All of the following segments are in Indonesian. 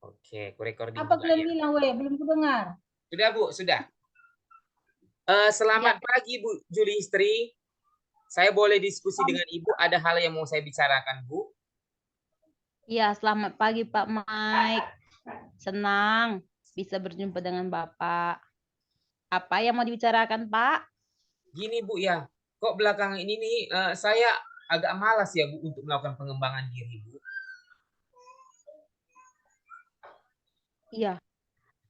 Oke, aku recording Apa juga kalian ya. bilang, weh? Belum kudengar. Sudah, Bu, sudah. Ya, Selamat pagi, Bu Julistri. Saya boleh diskusi selamat, dengan Ibu, ada hal yang mau saya bicarakan, Bu. ya, selamat pagi Pak Mike. Senang bisa berjumpa dengan Bapak. Apa yang mau dibicarakan, Pak? Gini, Bu, ya, kok belakangan ini nih saya agak malas ya, Bu, untuk melakukan pengembangan diri, Bu. Iya,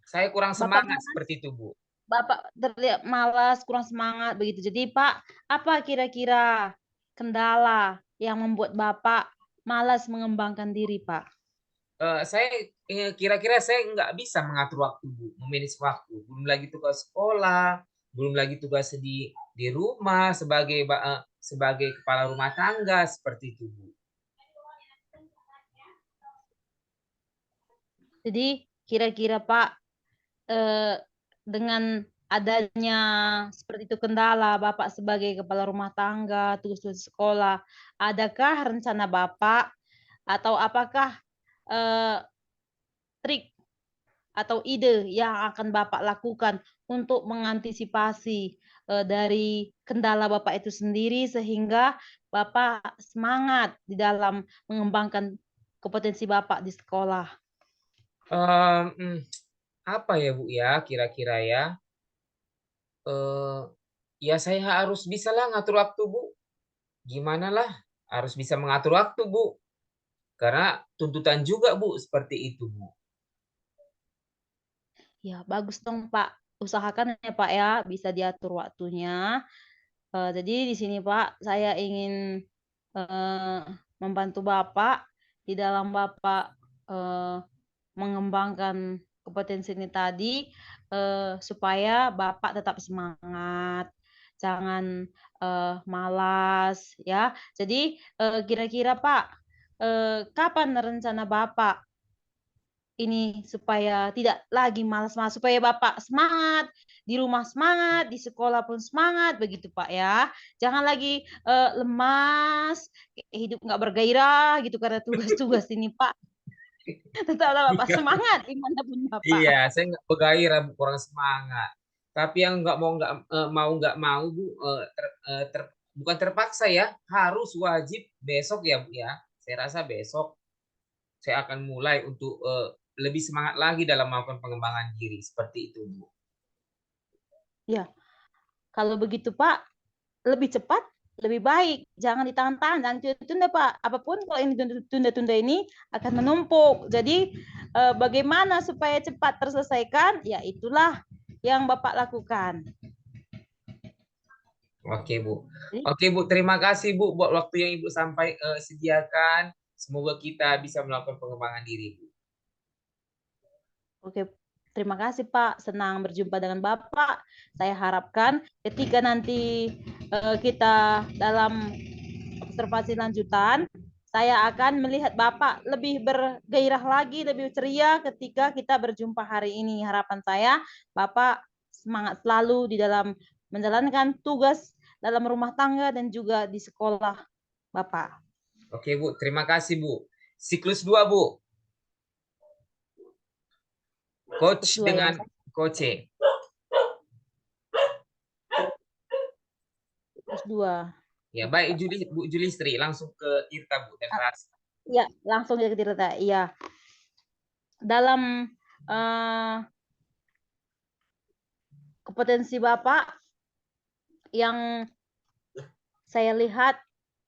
Saya kurang Bapak semangat malas. seperti itu, Bu. Bapak terlihat malas, kurang semangat begitu. Jadi, Pak, apa kira-kira kendala yang membuat Bapak malas mengembangkan diri, Pak? Saya kira-kira saya nggak bisa mengatur waktu, Bu, memanage waktu. Belum lagi tugas sekolah, belum lagi tugas di rumah sebagai kepala rumah tangga seperti itu, Bu. Jadi, kira-kira Pak, eh, dengan adanya seperti itu kendala Bapak sebagai kepala rumah tangga, tugas-tugas sekolah, adakah rencana Bapak atau apakah eh, trik atau ide yang akan Bapak lakukan untuk mengantisipasi dari kendala Bapak itu sendiri sehingga Bapak semangat di dalam mengembangkan kompetensi Bapak di sekolah? Mmm, apa ya, Bu, ya, kira-kira ya? Eee, ya saya harus bisalah ngatur waktu, Bu. Gimana lah, harus bisa mengatur waktu, Bu. Karena tuntutan juga, Bu, seperti itu, Bu. Ya, bagus dong, Pak. Usahakan ya, Pak, ya, bisa diatur waktunya. Jadi di sini, Pak, saya ingin eee, membantu Bapak di dalam Bapak, eee, mengembangkan kompetensi ini tadi, supaya Bapak tetap semangat, jangan, malas, ya. Jadi, kira-kira, Pak, kapan rencana Bapak ini supaya tidak lagi malas-malas, supaya Bapak semangat, di rumah semangat, di sekolah pun semangat, begitu Pak ya. Jangan lagi, lemas, kayak hidup nggak bergairah gitu karena tugas-tugas ini Pak. Tetaplah Bapak Iya. semangat dimanapun Bapak. Iya, saya nggak bergairah, Bu, kurang semangat. Tapi yang nggak mau, Bu, bukan terpaksa ya, harus wajib besok ya, Bu, ya. Saya rasa besok saya akan mulai untuk, lebih semangat lagi dalam melakukan pengembangan diri, seperti itu, Bu. Ya, kalau begitu Pak, lebih cepat, lebih baik. Jangan ditahan-tahan, jangan ditunda-tunda Pak. Apapun kalau ini tunda-tunda ini akan menumpuk. Jadi, bagaimana supaya cepat terselesaikan, ya itulah yang Bapak lakukan. Oke, Bu. Jadi, Oke, Bu, terima kasih, Bu, buat waktu yang Ibu sediakan. Semoga kita bisa melakukan pengembangan diri, Bu. oke, terima kasih Pak, senang berjumpa dengan Bapak. Saya harapkan ketika nanti kita dalam observasi lanjutan, saya akan melihat Bapak lebih bergairah lagi, lebih ceria ketika kita berjumpa hari ini. Harapan saya Bapak semangat selalu di dalam menjalankan tugas dalam rumah tangga dan juga di sekolah Bapak. Oke, Bu, terima kasih, Bu. Siklus 2, Bu. Coach Sesuai ya. dengan coach. Terus dua. Ya, baik Bu Julistri, langsung ke Tirta, Bu, dan Ras. Ya, langsung ya ke Tirta. Iya. Dalam uh, kompetensi Bapak yang saya lihat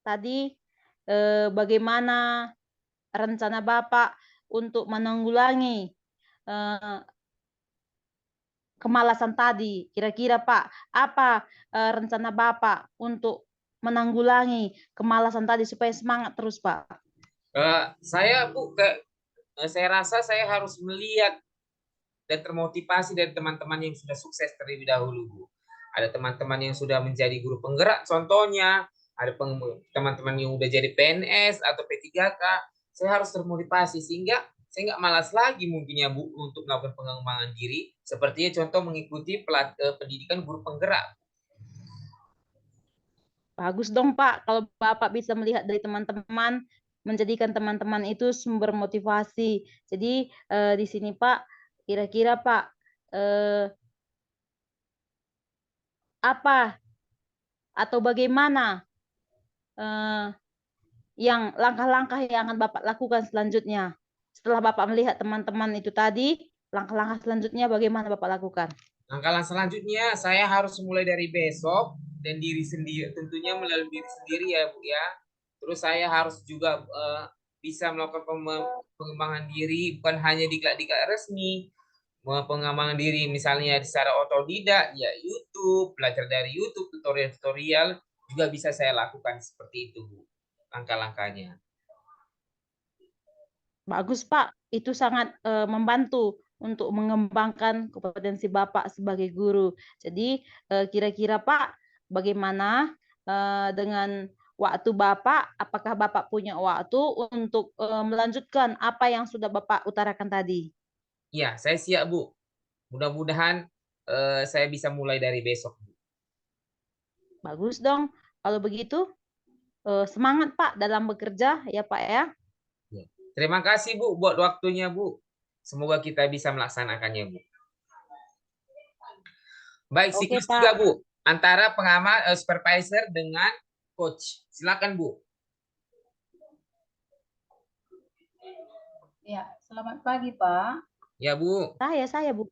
tadi bagaimana rencana Bapak untuk menanggulangi eh, kemalasan tadi. Kira-kira Pak, apa rencana Bapak untuk menanggulangi kemalasan tadi supaya semangat terus Pak? Saya, Bu, saya rasa saya harus melihat dan termotivasi dari teman-teman yang sudah sukses terlebih dahulu, Bu. Ada teman-teman yang sudah menjadi guru penggerak contohnya, ada teman-teman yang udah jadi PNS atau P3K. Saya harus termotivasi sehingga saya nggak malas lagi mungkin ya, Bu, untuk melakukan pengembangan diri. Sepertinya contoh mengikuti pendidikan guru penggerak. Bagus dong Pak, kalau Bapak bisa melihat dari teman-teman menjadikan teman-teman itu sumber motivasi. Jadi di sini Pak, kira-kira Pak, apa atau bagaimana yang langkah-langkah yang akan Bapak lakukan selanjutnya? Setelah Bapak melihat teman-teman itu tadi, langkah-langkah selanjutnya bagaimana Bapak lakukan? Langkah selanjutnya saya harus mulai dari besok dan diri sendiri, tentunya melalui diri sendiri ya Bu ya. Terus saya harus juga bisa melakukan pengembangan diri bukan hanya di diklat resmi, pengembangan diri misalnya secara otodidak ya YouTube, belajar dari YouTube, tutorial-tutorial juga bisa saya lakukan seperti itu Bu. Langkah-langkahnya. Bagus Pak, itu sangat membantu untuk mengembangkan kompetensi Bapak sebagai guru. Jadi kira-kira Pak, bagaimana dengan waktu Bapak? Apakah Bapak punya waktu untuk melanjutkan apa yang sudah Bapak utarakan tadi? Iya, saya siap Bu. Mudah-mudahan saya bisa mulai dari besok Bu. Bagus dong. Kalau begitu semangat Pak dalam bekerja ya Pak ya. Ya. Terima kasih Bu buat waktunya Bu. Semoga kita bisa melaksanakannya Bu. Baik, Oke siklus Pak. 3 Bu. Antara pengamal supervisor dengan coach. Silakan Bu. Ya, selamat pagi Pak. Ya Bu. Saya Bu.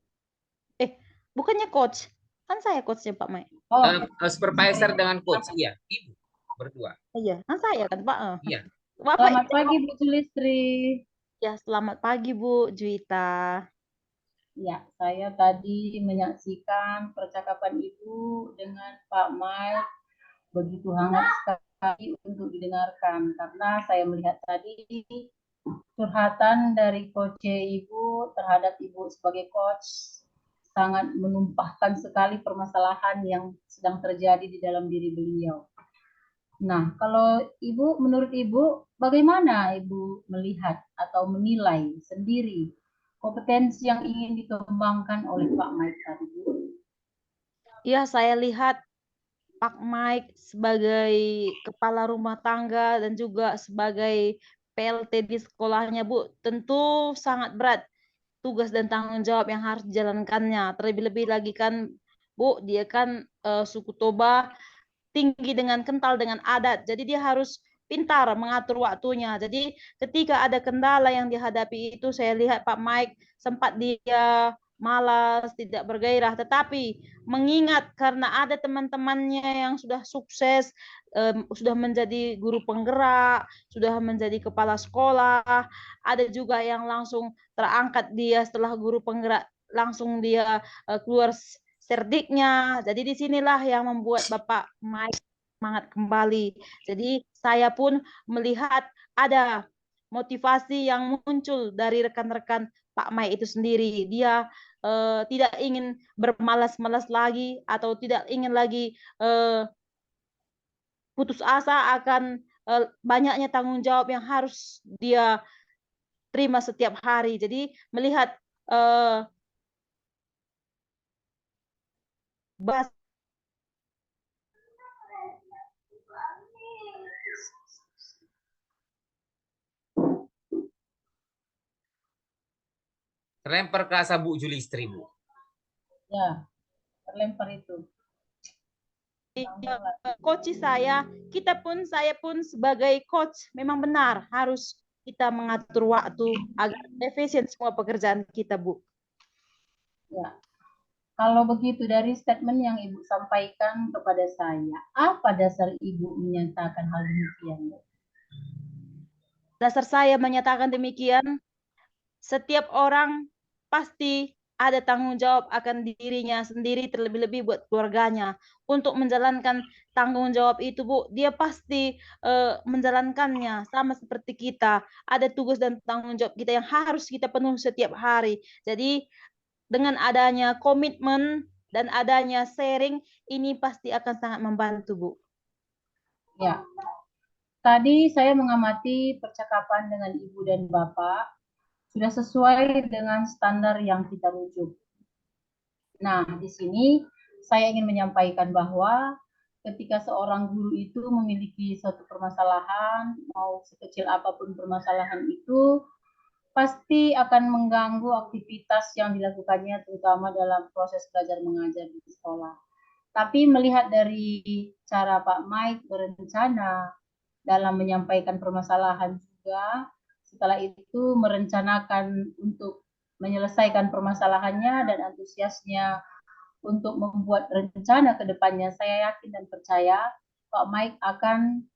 Bukannya coach. Kan saya coachnya Pak Mai. Oh, Supervisor dengan coach. Iya, Ibu berdua. Iya, kan saya kan Pak. Iya. Bapak selamat pagi Bu Julistri. ya, selamat pagi Bu Juwita. Ya, saya tadi menyaksikan percakapan Ibu dengan Pak Mike begitu hangat sekali untuk didengarkan karena saya melihat tadi curhatan dari coach Ibu terhadap Ibu sebagai coach sangat menumpahkan sekali permasalahan yang sedang terjadi di dalam diri beliau. Nah, kalau Ibu, menurut Ibu, bagaimana Ibu melihat atau menilai sendiri kompetensi yang ingin dikembangkan oleh Pak Mike tadi, Bu? Ya, saya lihat Pak Mike sebagai kepala rumah tangga dan juga sebagai PLT di sekolahnya, Bu, tentu sangat berat tugas dan tanggung jawab yang harus dijalankannya. Terlebih-lebih lagi kan, Bu, dia kan suku Toba tinggi dengan kental dengan adat. Jadi dia harus pintar mengatur waktunya. Jadi ketika ada kendala yang dihadapi itu saya lihat Pak Mike sempat dia malas, tidak bergairah, tetapi mengingat karena ada teman-temannya yang sudah sukses, sudah menjadi guru penggerak, sudah menjadi kepala sekolah, ada juga yang langsung terangkat dia setelah guru penggerak, langsung dia keluar serdiknya. Jadi disinilah yang membuat Bapak Mike semangat kembali. Jadi saya pun melihat ada motivasi yang muncul dari rekan-rekan Pak Mike itu sendiri. Dia tidak ingin bermalas-malas lagi atau tidak ingin lagi putus asa akan banyaknya tanggung jawab yang harus dia terima setiap hari. Jadi melihat bahas Terlempar ke asa Bu Julistri Bu. Ya, terlempar itu. coach saya pun sebagai coach memang benar harus kita mengatur waktu agar efisien semua pekerjaan kita, Bu. Ya. Kalau begitu dari statement yang Ibu sampaikan kepada saya, apa dasar Ibu menyatakan hal demikian? Dasar saya menyatakan demikian, setiap orang pasti ada tanggung jawab akan dirinya sendiri, terlebih-lebih buat keluarganya. Untuk menjalankan tanggung jawab itu, Bu, dia pasti menjalankannya sama seperti kita. Ada tugas dan tanggung jawab kita yang harus kita penuhi setiap hari. Jadi dengan adanya komitmen dan adanya sharing, ini pasti akan sangat membantu, Bu. Ya, tadi saya mengamati percakapan dengan Ibu dan Bapak sudah sesuai dengan standar yang kita rujuk. Nah, di sini saya ingin menyampaikan bahwa ketika seorang guru itu memiliki suatu permasalahan, mau sekecil apapun permasalahan itu, pasti akan mengganggu aktivitas yang dilakukannya, terutama dalam proses belajar mengajar di sekolah. Tapi melihat dari cara Pak Mike berencana dalam menyampaikan permasalahan juga, setelah itu merencanakan untuk menyelesaikan permasalahannya dan antusiasnya untuk membuat rencana ke depannya, saya yakin dan percaya Pak Mike akan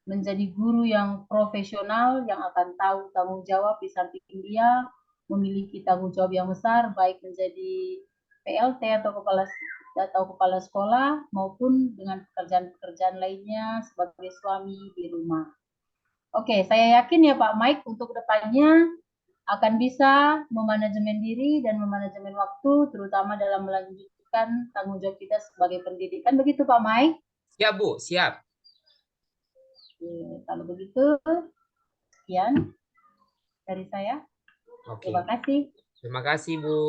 menjadi guru yang profesional, yang akan tahu tanggung jawab di samping dia memiliki tanggung jawab yang besar, baik menjadi PLT atau kepala sekolah maupun dengan pekerjaan-pekerjaan lainnya sebagai suami di rumah. Oke, saya yakin ya Pak Mike untuk depannya akan bisa memanajemen diri dan memanajemen waktu, terutama dalam melanjutkan tanggung jawab kita sebagai pendidik. Kan begitu Pak Mike? Siap, Bu. Siap. Oke, kalau begitu, sekian dari saya. Oke. Terima kasih. Terima kasih, Bu.